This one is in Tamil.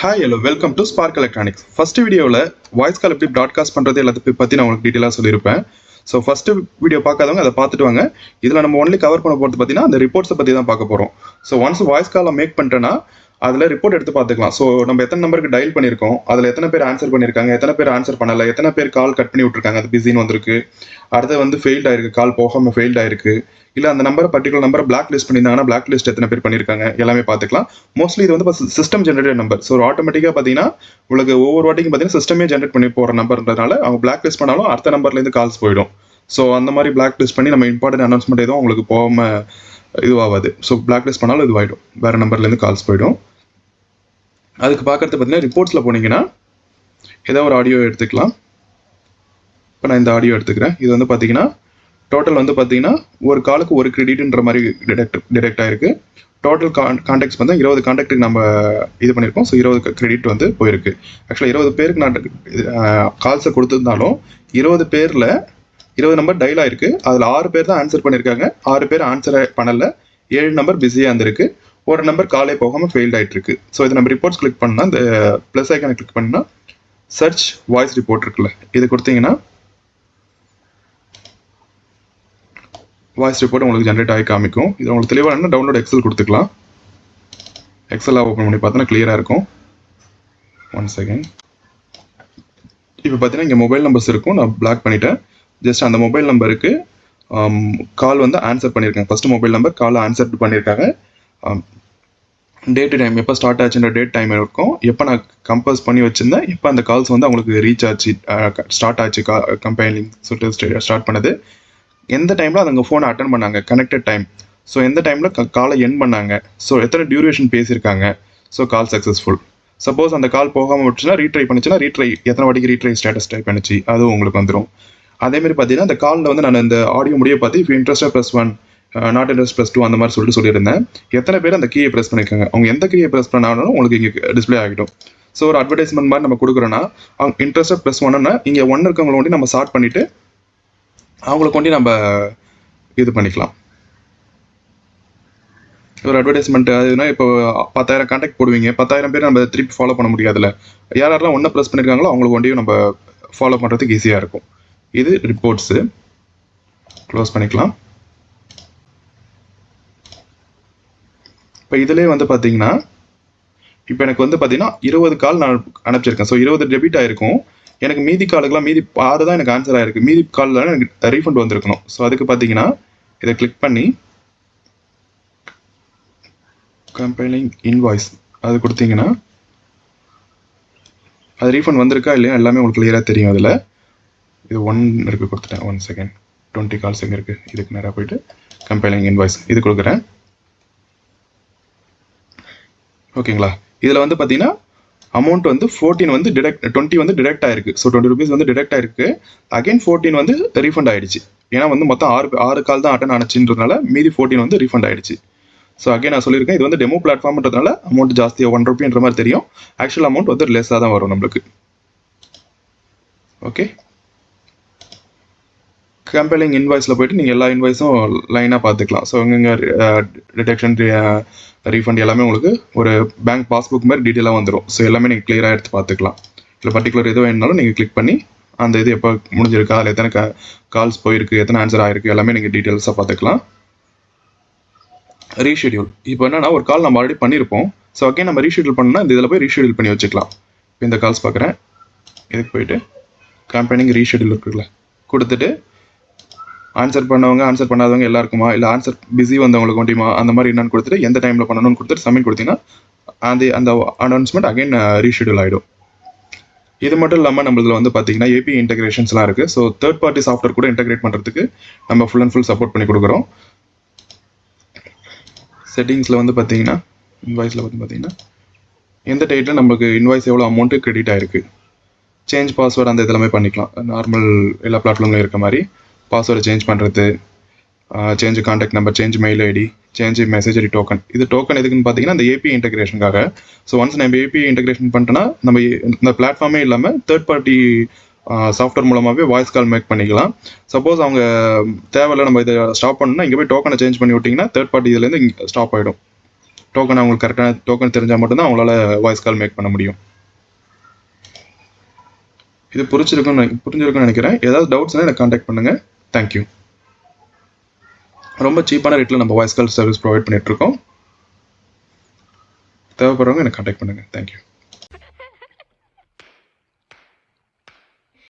Hi hello welcome to spark electronics. First வீடியோவில் வாய்ஸ் கால் எப்படி ப்ராட்காஸ்ட் பண்ணுறது எல்லாத்தையும் பற்றி நான் உங்களுக்கு டீட்டெயிலாக சொல்லியிருப்பேன். ஸோ ஃபஸ்ட்டு வீடியோ பார்க்காதவங்க அதை பார்த்துட்டு வாங்க. இதில் நம்ம ஒன்லி கவர் பண்ண போகிறது பார்த்தீங்கன்னா அந்த ரிப்போர்ட்ஸை பற்றி தான் பார்க்க போகிறோம். ஸோ ஒன்ஸ் வாய்ஸ் காலை மேக் பண்ணிட்டேன்னா அதில் ரிப்போர்ட் எடுத்து பார்த்துக்கலாம். ஸோ நம்ம எத்தனை நம்பருக்கு டயல் பண்ணியிருக்கோம், அதில் எத்தனை பேர் ஆன்சர் பண்ணியிருக்காங்க, எத்தனை பேர் ஆன்சர் பண்ணலை, எத்தனை பேர் கால் கட் பண்ணி விட்டுருக்காங்க, அது பிஸின்னு வந்திருக்கு, அடுத்து ஃபெயில்ட் ஆயிருக்கு, கால் போகாமல் ஃபெயில்ட் ஆயிருக்கு, இல்லை அந்த பர்டிகுலர் நம்பரை பிளாக் லிஸ்ட் பண்ணியிருந்தாங்கன்னா பிளாக் லிஸ்ட் எத்தனை பேர் பண்ணியிருக்காங்க எல்லாமே பார்த்துக்கலாம். மோஸ்ட்லி இது வந்து சிஸ்டம் ஜென்ரேட்டட் நம்பர். ஸோ ஆட்டோமேட்டிக்காக பார்த்தீங்கன்னா உங்களுக்கு ஒவ்வொரு வாட்டிக்கும் பார்த்தீங்கன்னா சிஸ்டமே ஜென்ரேட் பண்ணி போகிற நம்பர்ன்றதுனால அவங்க பிளாக் லிஸ்ட் பண்ணாலும் அடுத்த நம்பர்லேருந்து கால்ஸ் போயிடும். ஸோ அந்த மாதிரி பிளாக் லிஸ்ட் பண்ணி நம்ம இம்பார்ட்டன்ட் அனௌன்ஸ்மெண்ட் எதுவும் உங்களுக்கு போகாமல் இதுவாகாது. ஸோ பிளாக் லிஸ்ட் பண்ணாலும் இதுவாகிடும், வேறு நம்பர்லேருந்து கால்ஸ் போயிடும். அதுக்கு பார்க்குறது பார்த்தீங்கன்னா ரிப்போர்ட்ஸில் போனீங்கன்னா ஏதோ ஒரு ஆடியோ எடுத்துக்கலாம். இப்போ நான் இந்த ஆடியோ எடுத்துக்கிறேன். இது வந்து பார்த்தீங்கன்னா டோட்டல் வந்து பார்த்தீங்கன்னா ஒரு காலுக்கு ஒரு கிரெடிட்ன்ற மாதிரி டிடெக்ட் ஆயிருக்கு. டோட்டல் கான்டாக்ட்ஸ் வந்து 20 கான்டாக்டுக்கு நம்ம இது பண்ணியிருக்கோம். ஸோ 20 கிரெடிட் வந்து போயிருக்கு. ஆக்சுவலாக 20 பேருக்கு நான் கால்ஸை கொடுத்துருந்தாலும் 20 பேரில் 20 நம்பர் டயல் ஆயிருக்கு. அதில் 6 பேர் தான் ஆன்சர் பண்ணியிருக்காங்க, 6 பேர் ஆன்சர் பண்ணலை, 7 நம்பர் பிஸியாக இருந்திருக்கு, ஒரு நம்பர் காலே போகாமல் ஃபெயில்ட் ஆகிட்டு இருக்கு. ஸோ இதை நம்ம ரிப்போர்ட்ஸ் கிளிக் பண்ணால் இந்த ப்ளஸ் ஐக்கானை கிளிக் பண்ணால் சர்ச் வாய்ஸ் ரிப்போர்ட் இருக்குல்ல, இது கொடுத்தீங்கன்னா வாய்ஸ் ரிப்போர்ட் உங்களுக்கு ஜென்ரேட் ஆகி காமிக்கும். இது உங்களுக்கு தெளிவாக டவுன்லோட் எக்ஸல் கொடுத்துக்கலாம். எக்ஸலாக ஓப்பன் பண்ணி பார்த்தோன்னா கிளியராக இருக்கும். 1 செகண்ட். இப்போ பார்த்தீங்கன்னா இங்கே மொபைல் நம்பர்ஸ் இருக்கும், நான் பிளாக் பண்ணிட்டேன். ஜஸ்ட் அந்த மொபைல் நம்பருக்கு கால் வந்து ஆன்சர் பண்ணியிருக்கேன். First mobile number call answer பண்ணியிருக்காங்க. டேட்டு டைம் எப்போ ஸ்டார்ட் ஆச்சுன்ற டேட் டைம் இருக்கும், எப்போ நான் கம்போஸ் பண்ணி வச்சுருந்தேன், எப்போ அந்த கால்ஸ் வந்து அவங்களுக்கு ரீச் ஆச்சு, ஸ்டார்ட் ஆச்சு, கம்பெனிங் சொல்லிட்டு ஸ்டார்ட் பண்ணது, எந்த டைமில் அவங்க ஃபோனை அட்டன் பண்ணாங்க, கனெக்டட் டைம், ஸோ எந்த டைமில் காலை எண்ட் பண்ணாங்க, ஸோ எத்தனை டியூரேஷன் பேசியிருக்காங்க, ஸோ கால் சக்ஸஸ்ஃபுல். சப்போஸ் அந்த கால் போகாமல் விட்டுச்சுன்னா ரீட்ரை பண்ணிச்சுன்னா ரீட்ரை எத்தனை வாட்டிக்கு ரீட்ரை ஸ்டேட்டஸ் டைப் பண்ணிச்சு அதுவும் உங்களுக்கு வந்துடும். அதேமாதிரி பார்த்தீங்கன்னா இந்த காலில் வந்து நான் இந்த ஆடியோ முடிய பார்த்து இப்போ இன்ட்ரெஸ்டாக +1 நாட் இன்ட்ரெஸ்ட் +2 அந்த மாதிரி சொல்லியிருந்தேன். எத்தனை பேர் அந்த கீயை ப்ரெஸ் பண்ணியிருக்காங்க, அவங்க எந்த கீயை ப்ரெஸ் பண்ணாலும் உங்களுக்கு இங்கே டிஸ்பிளே ஆகிடும். ஸோ ஒரு அட்வர்டைஸ்மெண்ட் மாதிரி நம்ம கொடுக்குறோன்னா அவங்க இன்ட்ரெஸ்டாக +1ன்னா இங்கே 1 இருக்கவங்களை கொண்டு நம்ம ஸ்டார்ட் பண்ணிவிட்டு அவங்கள கொண்டு நம்ம இது பண்ணிக்கலாம். ஒரு அட்வர்டைஸ்மெண்ட் அதுனா இப்போ 10,000 கான்டாக்ட் போடுவீங்க, 10,000 பேர் நம்ம திருப்பி ஃபாலோ பண்ண முடியாதுல்ல, யாரெல்லாம் 1 ப்ரெஸ் பண்ணியிருக்காங்களோ அவங்களுக்கு கொண்டு நம்ம ஃபாலோ பண்ணுறதுக்கு ஈஸியாக இருக்கும். இது ரிப்போர்ட்ஸு. க்ளோஸ் பண்ணிக்கலாம். இப்போ இதிலே வந்து பார்த்தீங்கன்னா இப்போ எனக்கு வந்து பார்த்தீங்கன்னா 20 கால் நான் அனுப்பிச்சிருக்கேன். ஸோ 20 டெபிட் ஆகிருக்கும். எனக்கு மீதி காலுக்கெல்லாம் மீதி 6 தான் எனக்கு ஆன்சர் ஆகிருக்கு. மீதி காலில் எனக்கு ரீஃபண்ட் வந்திருக்கணும். ஸோ அதுக்கு பார்த்தீங்கன்னா இதை கிளிக் பண்ணி கம்பெனிங் இன்வாய்ஸ் அது கொடுத்தீங்கன்னா அது ரீஃபண்ட் வந்திருக்கா இல்லையா எல்லாமே உங்களுக்கு கிளியராக தெரியும். அதில் இது 1 இருக்குது கொடுத்துட்டேன். 1 செகண்ட். 20 கால்ஸ் எங்கே இருக்குது, இதுக்கு நேராக போயிட்டு கம்பெனிங் இன்வாய்ஸ் இது கொடுக்குறேன். ஓகேங்களா. இதில் வந்து பார்த்தீங்கன்னா அமௌண்ட் வந்து 14 வந்து 20 வந்து டிடெக்ட் ஆயிருக்கு. ஸோ 20 rupees வந்து டிடெக்ட் ஆயிருக்கு. அகைன் 14 வந்து ரீஃபண்ட் ஆயிடுச்சு. ஏன்னா வந்து மொத்தம் 6 கால் தான் அட்டன் ஆச்சுன்றதுனால மீதி 14 வந்து ரீஃபண்ட் ஆயிடுச்சு. ஸோ அகைன் நான் சொல்லியிருக்கேன், இது வந்து டெமோ பிளாட்ஃபார்ம்ன்றதுனால அமௌண்ட் ஜாஸ்தியாக 1 rupeeன்ற மாதிரி தெரியும். ஆக்சுவல் அமௌண்ட் வந்து லெஸ்ஸாக தான் வரும் நம்மளுக்கு. ஓகே. கம்பெனிங் இன்வாய்ஸில் போய்ட்டு நீங்கள் எல்லா இன்வாய்ஸும் லைனாக பார்த்துக்கலாம். ஸோ இங்கே டிடெக்ஷன் ரீஃபண்ட் எல்லாமே உங்களுக்கு ஒரு பேங்க் பாஸ்புக் மாதிரி டீட்டெயிலாக வந்துடும். ஸோ எல்லாமே நீங்கள் கிளியராக எடுத்து பார்த்துக்கலாம். இல்லை பர்டிகுலர் எது வேணுனாலும் நீங்கள் கிளிக் பண்ணி அந்த இது எப்போ முடிஞ்சிருக்கா, அதில் எத்தனை கால்ஸ் போயிருக்கு, எத்தனை ஆன்சர் ஆகிருக்கு எல்லாமே நீங்கள் டீட்டெயில்ஸாக பார்த்துக்கலாம். ரீஷெடியூல். இப்போ என்னன்னா ஒரு கால் நம்ம ஆல்ரெடி பண்ணியிருப்போம். ஸோ அகைன் நம்ம ரீஷெடியூல் பண்ணால் இந்த இதில் போய் ரீஷெடியூல் பண்ணி வச்சுக்கலாம். இப்போ இந்த கால்ஸ் பார்க்குறேன், இதுக்கு போயிட்டு கம்பெனிங் ரீஷெடியூல் இருக்குல்ல கொடுத்துட்டு ஆன்சர் பண்ணவங்க ஆன்சர் பண்ணாதவங்க எல்லாருக்குமா, இல்லை ஆன்சர் பிஸி வந்தவங்களுக்கு வேண்டியுமா அந்த மாதிரி என்னன்னு கொடுத்துட்டு எந்த டைமில் பண்ணணும்னு கொடுத்துட்டு சப்மிட் கொடுத்தீங்கன்னா அந்த அனௌன்ஸ்மெண்ட் அகைன் ரீஷெடியூல் ஆகிடும். இது மட்டும் இல்லாமல் நம்மளதில் வந்து பார்த்தீங்கன்னா ஏபிஐ இன்டெகிரேஷன்ஸ்லாம் இருக்குது. ஸோ தேர்ட் பார்ட்டி சாஃப்ட்வேர் கூட இன்டெகிரேட் பண்ணுறதுக்கு நம்ம ஃபுல் அண்ட் ஃபுல் சப்போர்ட் பண்ணி கொடுக்குறோம். செட்டிங்ஸில் வந்து பார்த்தீங்கன்னா இன்வாய்ஸில் வந்து பார்த்தீங்கன்னா எந்த டேட்டில் நமக்கு இன்வாய்ஸ் எவ்வளோ அமௌண்ட்டு கிரெடிட் ஆகிருக்கு, சேஞ்ச் பாஸ்வேர்டு அந்த இதெல்லாமே பண்ணிக்கலாம். நார்மல் எல்லா பிளாட்ஃபார்ம்லையும் இருக்க மாதிரி பாஸ்வேர்டை சேஞ்ச் பண்ணுறது, change contact number, change mail ID, change messagery token. இது டோக்கன் எதுக்குன்னு பார்த்தீங்கன்னா இந்த ஏபிஐ இன்டெகிரேஷனுக்காக. ஸோ ஒன்ஸ் நம்ம ஏபிஐ இன்டெகிரேஷன் பண்ணிட்டோன்னா நம்ம இந்த பிளாட்ஃபார்மே இல்லாமல் தேர்ட் பார்ட்டி சாஃப்ட்வேர் மூலமாகவே வாய்ஸ் கால் மேக் பண்ணிக்கலாம். சப்போஸ் அவங்க தேவையில்லை நம்ம இதை ஸ்டாப் பண்ணணும்னா இங்கே போய் டோக்கனை சேஞ்ச் பண்ணி விட்டிங்கன்னா தேர்ட் பார்ட்டி இதுலேருந்து இங்கே ஸ்டாப் ஆகிடும். டோக்கன் அவங்களுக்கு கரெக்டான டோக்கன் தெரிஞ்சால் மட்டும்தான் அவங்களால வாய்ஸ் கால் மேக் பண்ண முடியும். இது புரிஞ்சிருக்குன்னு நினைக்கிறேன். ஏதாவது டவுட்ஸ்னால் எனக்கு கான்டாக்ட் பண்ணுங்கள். தேங்க்யூ. ரொம்ப சீப்பான ரேட்டில் நம்ம வாய்ஸ் கால் சர்வீஸ் ப்ரொவைட் பண்ணிகிட்ருக்கோம். தேவைப்படுறவங்க எனக்கு கான்டாக்ட் பண்ணுங்கள். தேங்க்யூ.